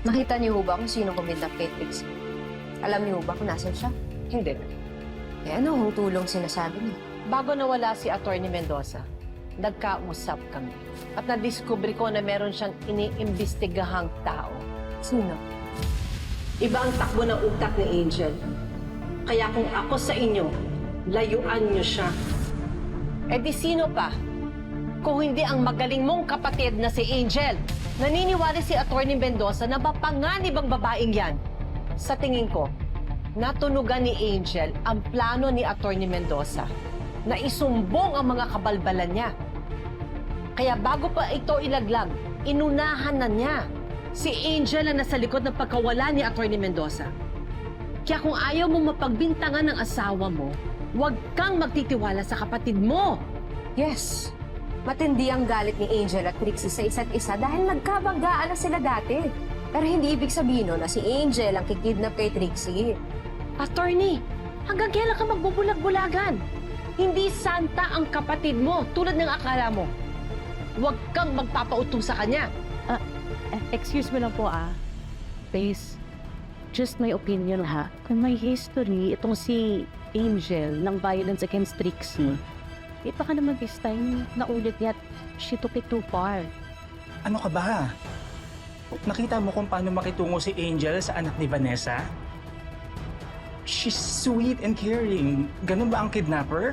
Nakita niyo ba kung sino kumidnap kay Trixie? Alam niyo ba kung nasan siya? Hindi. Eh ano hong tulong sinasabi niyo? Bago nawala si Atty. Mendoza, nagkausap kami. At nadiskubre ko na meron siyang iniimbestigahang tao. Sino? Iba ang takbo ng utak ni Angel. Kaya kung ako sa inyo, layuan niyo siya. Eh di sino pa? Kung hindi ang magaling mong kapatid na si Angel. Naniniwala si Atty. Mendoza na mapanganib ang babaeng yan. Sa tingin ko, natunugan ni Angel ang plano ni Atty. Mendoza na isumbong ang mga kabalbalan niya. Kaya bago pa ito ilaglag, inunahan na niya si Angel na nasa likod ng pagkawala ni Atty. Mendoza. Kaya kung ayaw mo mapagbintangan ng asawa mo, huwag kang magtitiwala sa kapatid mo. Yes. Matindi ang galit ni Angel at Trixie sa isa't isa dahil nagkabanggaan na sila dati. Pero hindi ibig sabihin no, na si Angel ang kikidnap kay Trixie. Attorney, hanggang kailan ka magbubulag-bulagan? Hindi santa ang kapatid mo tulad ng akala mo. Huwag kang magpapauto sa kanya. Excuse me lang po Please, just my opinion ha. Kung may history itong si Angel ng violence against Trixie, baka naman this time naulit niya at she took it too far. Ano ka ba? Nakita mo kung paano makitungo si Angel sa anak ni Vanessa? She's sweet and caring. Ganun ba ang kidnapper?